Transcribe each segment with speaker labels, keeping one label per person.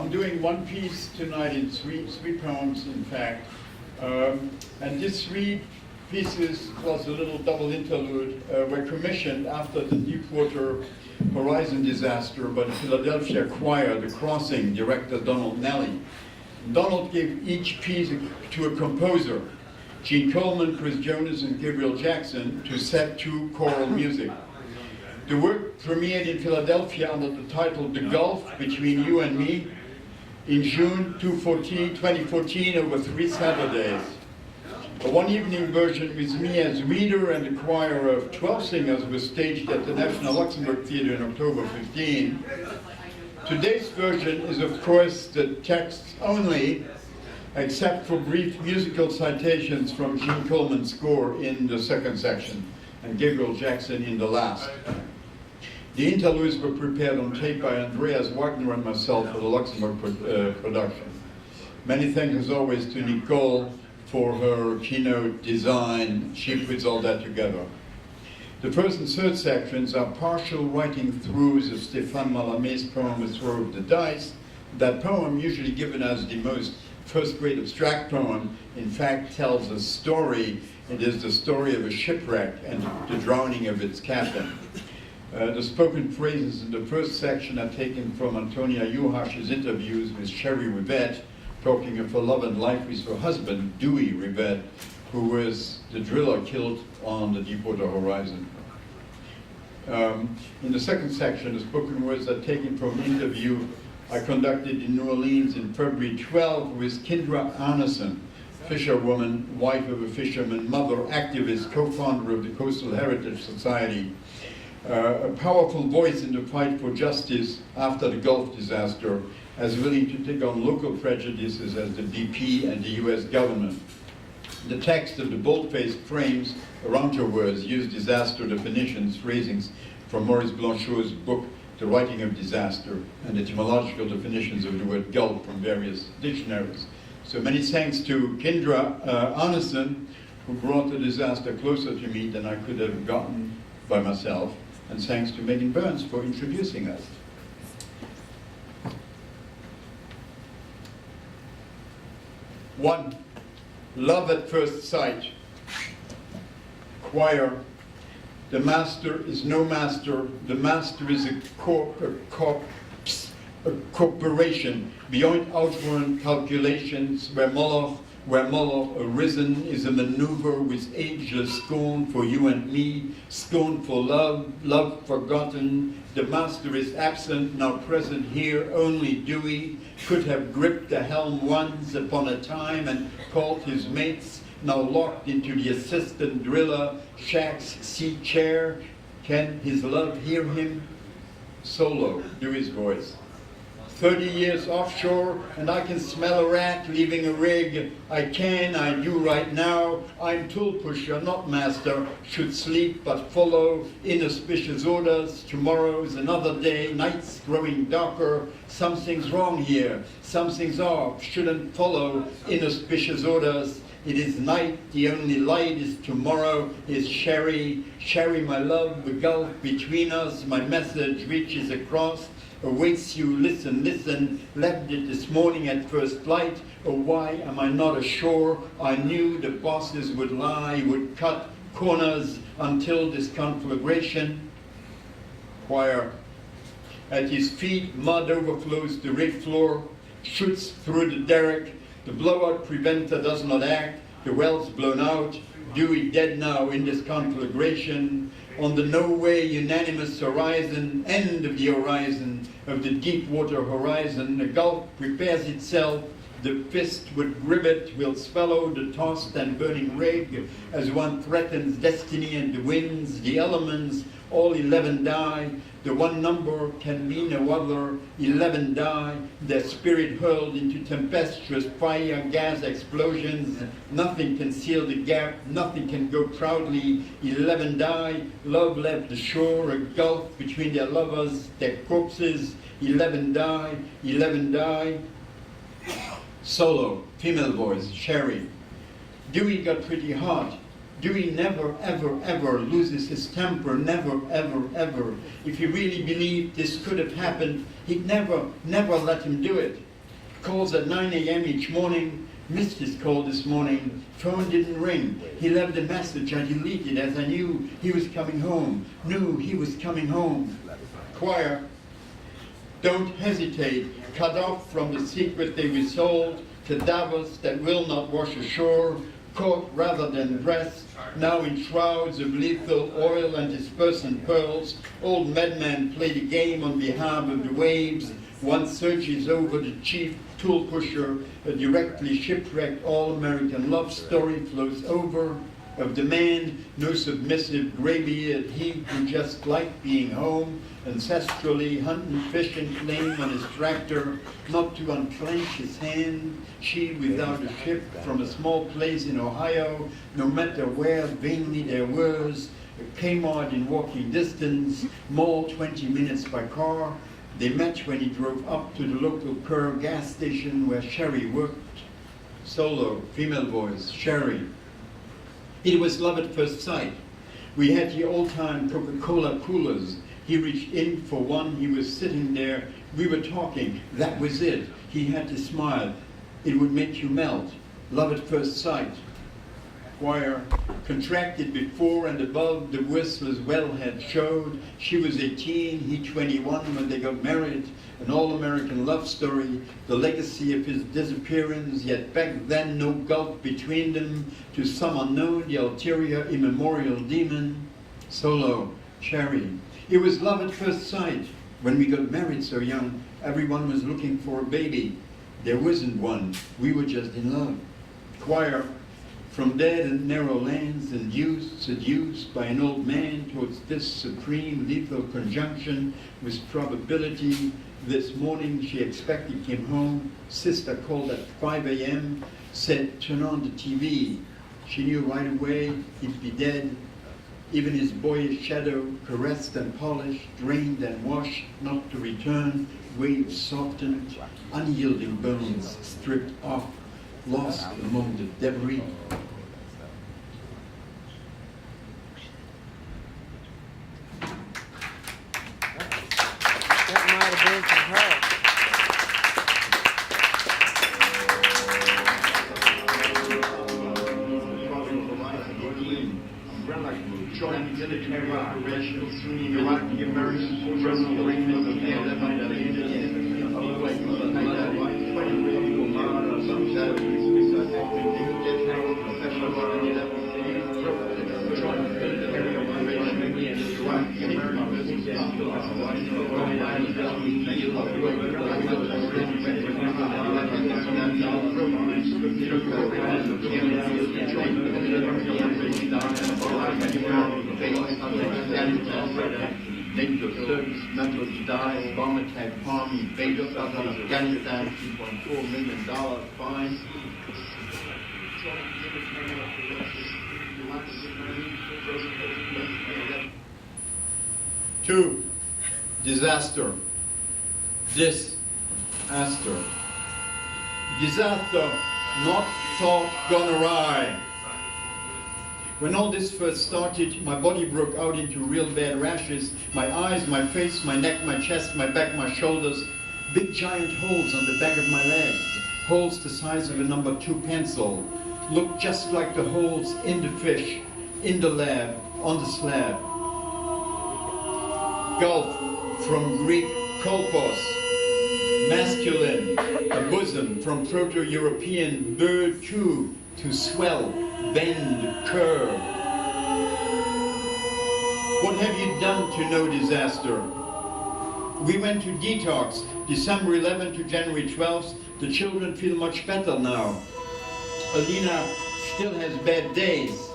Speaker 1: I'm doing one piece tonight in three poems, in fact. And these three pieces, plus a little double interlude, were commissioned after the Deepwater Horizon disaster by the Philadelphia Choir, The Crossing, director Donald Nelly. Donald gave each piece to a composer, Gene Coleman, Chris Jonas, and Gabriel Jackson, to set to choral music. The work premiered in Philadelphia under the title The Gulf Between You and Me in June 2014 over 3 Saturdays. A one-evening version with me as reader and a choir of 12 singers was staged at the National Luxembourg Theatre in October 15. Today's version is, of course, the text only, except for brief musical citations from Gene Coleman's score in the second section and Gabriel Jackson in the last. The interludes were prepared on tape by Andreas Wagner and myself for the Luxembourg production. Many thanks as always to Nicole for her keynote design. She puts all that together. The first and third sections are partial writing throughs of Stéphane Mallarmé's poem A Throw of the Dice. That poem, usually given as the most first-grade abstract poem, in fact tells a story. It is the story of a shipwreck and the drowning of its captain. The spoken phrases in the first section are taken from Antonia Juhas's interviews with Sherry Rivette, talking of her love and life with her husband, Dewey Rivette, who was the driller killed on the Deepwater Horizon. In the second section, the spoken words are taken from an interview I conducted in New Orleans in February 12 with Kindra Arneson, fisherwoman, wife of a fisherman, mother, activist, co-founder of the Coastal Heritage Society, a powerful voice in the fight for justice after the Gulf disaster, as willing to take on local prejudices as the BP and the US government. The text of the bold-faced frames around her words use disaster definitions, phrasings from Maurice Blanchot's book, The Writing of Disaster, and etymological definitions of the word Gulf from various dictionaries. So many thanks to Kindra Arneson, who brought the disaster closer to me than I could have gotten by myself, and thanks to Megan Burns for introducing us. One, love at first sight. Choir. The master is no master. The master is a corporation beyond outward calculations, where Moloch arisen is a maneuver with ageless scorn for you and me, scorn for love, love forgotten. The master is absent, now present here. Only Dewey could have gripped the helm once upon a time and called his mates, now locked into the assistant driller Shack's seat chair. Can his love hear him? Solo, Dewey's voice. 30 years offshore, and I can smell a rat leaving a rig. I do right now. I'm tool pusher, not master. Should sleep but follow inauspicious orders. Tomorrow's another day, nights growing darker. Something's wrong here, something's off. Shouldn't follow inauspicious orders. It is night, the only light is tomorrow, is Sherry. Sherry, my love, the gulf between us. My message reaches across. Awaits you, listen, listen, left it this morning at first light. Oh, why am I not ashore? I knew the bosses would lie, would cut corners until this conflagration. Choir. At his feet, mud overflows the rig floor, shoots through the derrick. The blowout preventer does not act. The well's blown out. Dewey dead now in this conflagration. On the no-way unanimous horizon, end of the horizon, of the Deepwater Horizon, the Gulf prepares itself. The fist with rivet will swallow the tossed and burning rig as one threatens destiny and the winds, the elements, all 11 die. The one number can be no other. 11 die, their spirit hurled into tempestuous fire, gas explosions. Nothing can seal the gap, nothing can go proudly. 11 die, love left the shore, a gulf between their lovers, their corpses. 11 die, 11 die. Solo, female voice, Sherry. Dewey got pretty hot. Dewey never, ever, ever loses his temper, never, ever, ever. If he really believed this could have happened, he'd never, never let him do it. Calls at 9 a.m. each morning. Missed his call this morning. Phone didn't ring. He left a message I deleted as I knew he was coming home. Knew he was coming home. Choir, don't hesitate. Cut off from the secret they withhold. Cadavers that will not wash ashore. Caught rather than dressed. Now in shrouds of lethal oil and dispersant pearls. Old madmen play the game on behalf of the waves. One searches over the chief tool pusher, a directly shipwrecked all-American love story flows over of the man, no submissive gray-beard he who just liked being home, ancestrally hunting, fishing, playing on his tractor, not to unclench his hand, she without a ship from a small place in Ohio, no matter where vainly there was, a Kmart in walking distance, mall 20 minutes by car. They met when he drove up to the local Pearl gas station where Sherry worked. Solo, female voice, Sherry. It was love at first sight. We had the old-time Coca-Cola coolers. He reached in for one, he was sitting there. We were talking, that was it. He had to smile. It would make you melt. Love at first sight. Choir, contracted before and above, the whistler's wellhead showed. She was 18, he 21 when they got married. An all-American love story, the legacy of his disappearance, yet back then no gulf between them. To some unknown, the ulterior immemorial demon. Solo, Cherry. It was love at first sight. When we got married so young, everyone was looking for a baby. There wasn't one. We were just in love. Choir, from dead and narrow lands, induced, seduced by an old man towards this supreme lethal conjunction with probability. This morning she expected him home. Sister called at 5 a.m., said, turn on the TV. She knew right away he'd be dead. Even his boyish shadow, caressed and polished, drained and washed, not to return. Waves softened, unyielding bones stripped off, lost among the debris.
Speaker 2: That might have been from her.
Speaker 1: Joint military operations in Iraqi American General Agreement of the 11th of service members died, bomb attack, bomb invaders out of Afghanistan, $2.4 million fine. Two, disaster. Disaster. Disaster, not thought gone awry. When all this first started, my body broke out into real bad rashes. My eyes, my face, my neck, my chest, my back, my shoulders. Big giant holes on the back of my legs. Holes the size of a number 2 pencil. Looked just like the holes in the fish, in the lab, on the slab. Gulf, from Greek kolpos, masculine, a bosom, from Proto-European bird to swell, bend, curve. What have you done to know disaster? We went to detox, December 11th to January 12th. The children feel much better now. Alina still has bad days.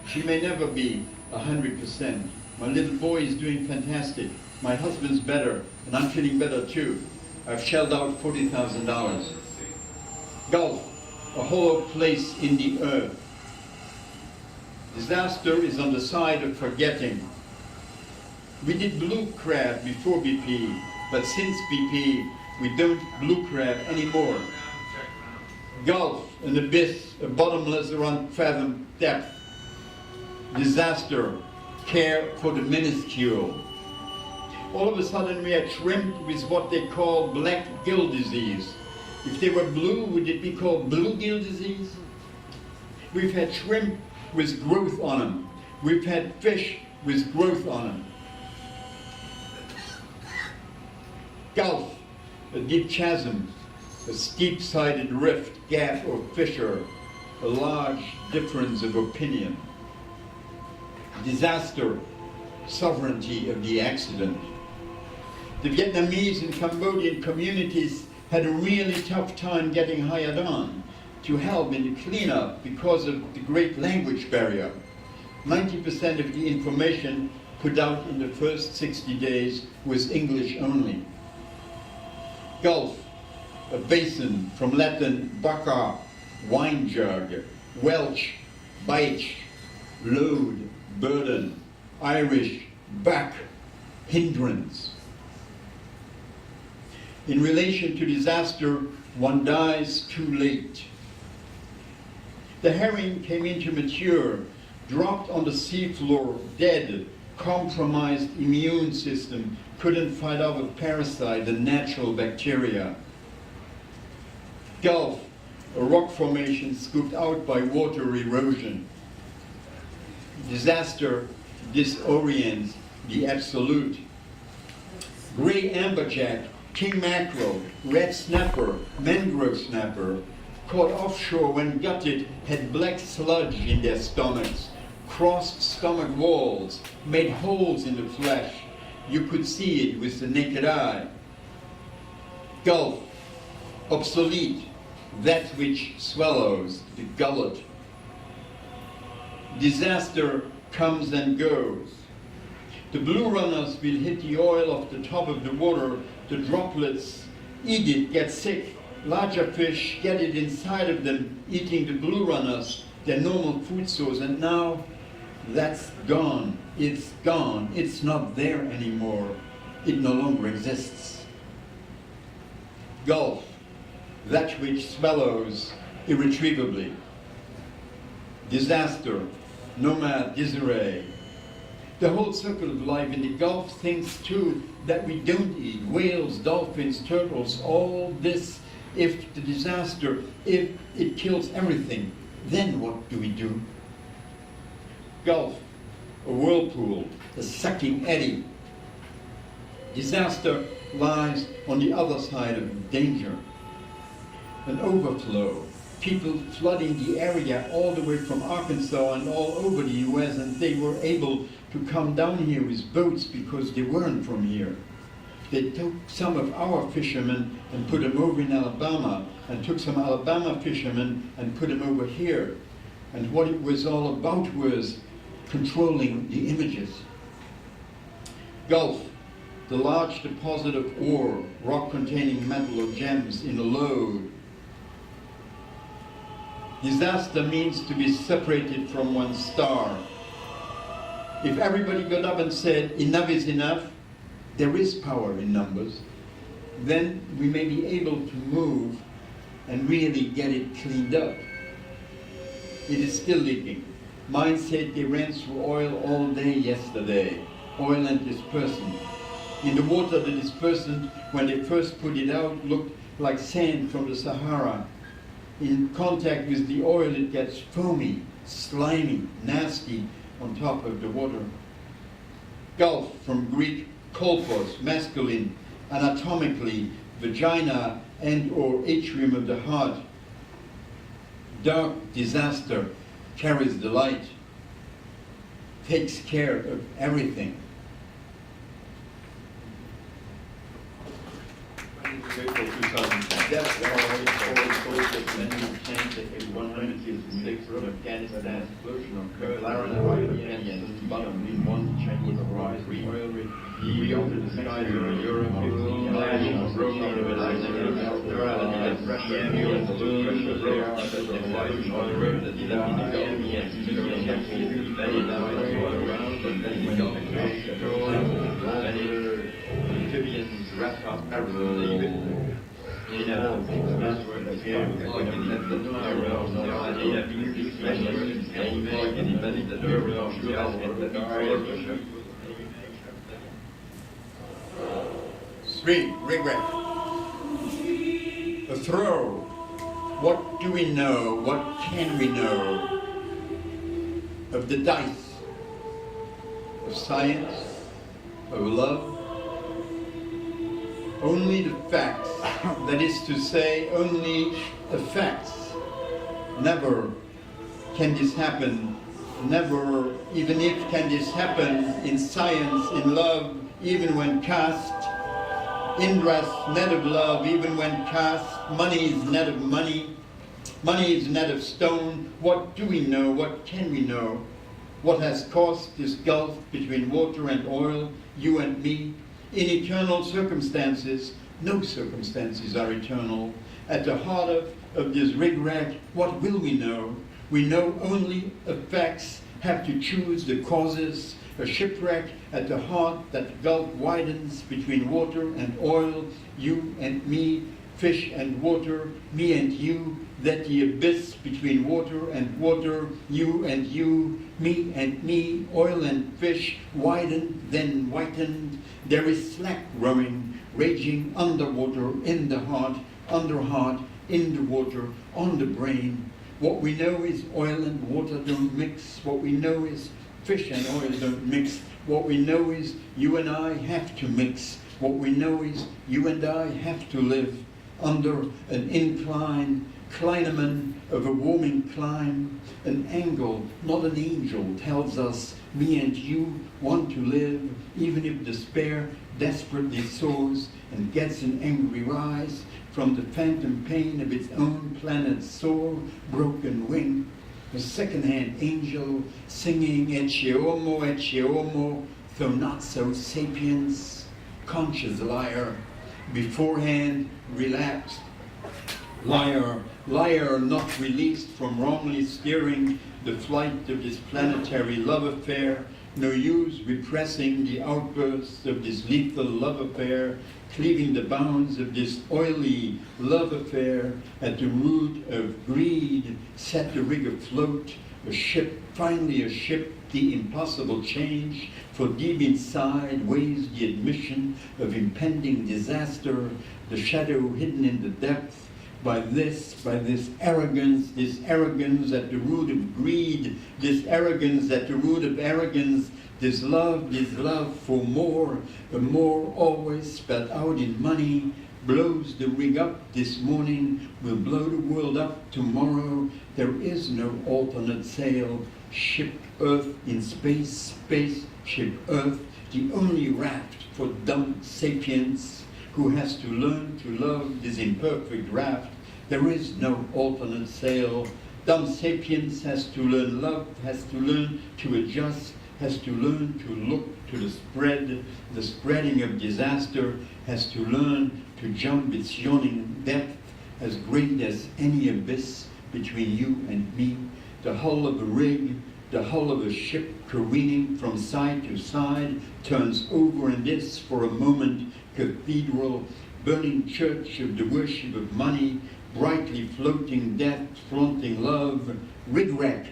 Speaker 1: She may never be 100%. My little boy is doing fantastic. My husband's better, and I'm feeling better too. I've shelled out $40,000. Gulf, a hollow place in the earth. Disaster is on the side of forgetting. We did blue crab before BP, but since BP, we don't blue crab anymore. Gulf, an abyss, a bottomless around fathom depth. Disaster, care for the minuscule. All of a sudden we had shrimp with what they call black gill disease. If they were blue, would it be called bluegill disease? We've had shrimp with growth on them. We've had fish with growth on them. Gulf, a deep chasm, a steep-sided rift, gap or fissure, a large difference of opinion. Disaster, sovereignty of the accident. The Vietnamese and Cambodian communities had a really tough time getting hired on to help in the cleanup because of the great language barrier. 90% of the information put out in the first 60 days was English only. Gulf, a basin, from Latin baca, wine jug, Welsh, baich, load, burden, Irish, back, hindrance. In relation to disaster, one dies too late. The herring came in to mature, dropped on the seafloor, dead, compromised immune system, couldn't fight off a parasite, a natural bacteria. Gulf, a rock formation scooped out by water erosion. Disaster disorients the absolute. Gray amberjack, king mackerel, red snapper, mangrove snapper, caught offshore when gutted, had black sludge in their stomachs, crossed stomach walls, made holes in the flesh. You could see it with the naked eye. Gulf, obsolete, that which swallows, the gullet. Disaster comes and goes. The blue runners will hit the oil off the top of the water, the droplets eat it, get sick. Larger fish get it inside of them, eating the blue runners, their normal food source, and now that's gone. It's gone. It's not there anymore. It no longer exists. Gulf, that which swallows irretrievably. Disaster, nomad, disarray. The whole circle of life in the Gulf, things too that we don't eat, whales, dolphins, turtles, all this. If the disaster, if it kills everything, then what do we do? Gulf, a whirlpool, a sucking eddy. Disaster lies on the other side of danger. An overflow, people flooding the area all the way from Arkansas and all over the US, and they were able to come down here with boats because they weren't from here. They took some of our fishermen and put them over in Alabama, and took some Alabama fishermen and put them over here. And what it was all about was controlling the images. Gulf, the large deposit of ore, rock containing metal or gems in a load. Disaster means to be separated from one's star. If everybody got up and said, enough is enough, there is power in numbers, then we may be able to move and really get it cleaned up. It is still leaking. Mine said they ran through oil all day yesterday, oil and dispersant. In the water, the dispersant, when they first put it out, looked like sand from the Sahara. In contact with the oil, it gets foamy, slimy, nasty on top of the water. Gulf, from Greek kolpos, masculine, anatomically, vagina and or atrium of the heart. Dark disaster carries the light, takes care of everything.
Speaker 2: April 2010.
Speaker 1: That's always told that many change that 106 from Afghanistan, explosion of Clarion and bottom in one Chinese rise, oil we over the sky in Europe, amphibians, restaurants, everything. 3. Regret. A throw. What do we know? What can we know of the dice, of science, of love? Only the facts, that is to say, only the facts. Never can this happen, never, even if can this happen in science, in love, even when cast. Indra's net of love, even when cast. Money is net of money. Money is net of stone. What do we know? What can we know? What has caused this gulf between water and oil, you and me? In eternal circumstances, no circumstances are eternal. At the heart of this regret, what will we know? We know only the facts, have to choose the causes. A shipwreck at the heart, that gulf widens between water and oil, you and me, fish and water, me and you, that the abyss between water and water, you and you, me and me, oil and fish, widened, then whitened. There is slack rowing, raging underwater, in the heart, under heart, in the water, on the brain. What we know is oil and water don't mix. What we know is fish and oil don't mix. What we know is you and I have to mix. What we know is you and I have to live under an incline, Kleineman of a warming climb. An angle, not an angel, tells us me and you want to live, even if despair desperately soars and gets an angry rise from the phantom pain of its own planet's sore, broken wing. A second-hand angel singing Ecce Homo, though not so sapiens, conscious liar, beforehand relapsed. Liar, liar not released from wrongly steering the flight of this planetary love affair, no use repressing the outbursts of this lethal love affair, cleaving the bounds of this oily love affair. At the root of greed, set the rig afloat, a ship, finally a ship, the impossible change, for deep inside weighs the admission of impending disaster, the shadow hidden in the depth. By this arrogance at the root of greed, this arrogance at the root of arrogance, this love for more, the more always spelled out in money, blows the rig up this morning, will blow the world up tomorrow. There is no alternate sail, ship Earth in space, space ship Earth, the only raft for dumb sapiens who has to learn to love this imperfect raft. There is no alternate sail. Dumb sapiens has to learn love, has to learn to adjust, has to learn to look to the spreading of disaster, has to learn to jump its yawning depth, as great as any abyss between you and me. The hull of a rig, the hull of a ship careening from side to side, turns over and is for a moment cathedral, burning church of the worship of money, brightly floating death, flaunting love, rig-wreck,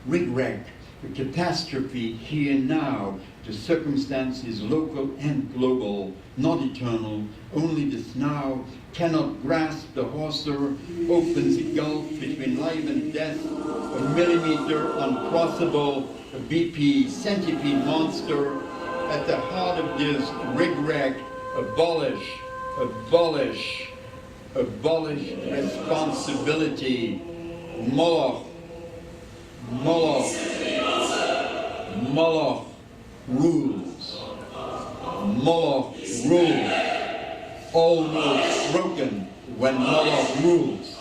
Speaker 1: a catastrophe here and now, the circumstances local and global, not eternal, only this now, cannot grasp the hawser, opens a gulf between life and death, a millimeter uncrossable, a BP centipede monster, at the heart of this rig-wreck, abolish responsibility. Moloch rules. Moloch rules. Almost broken when Moloch rules.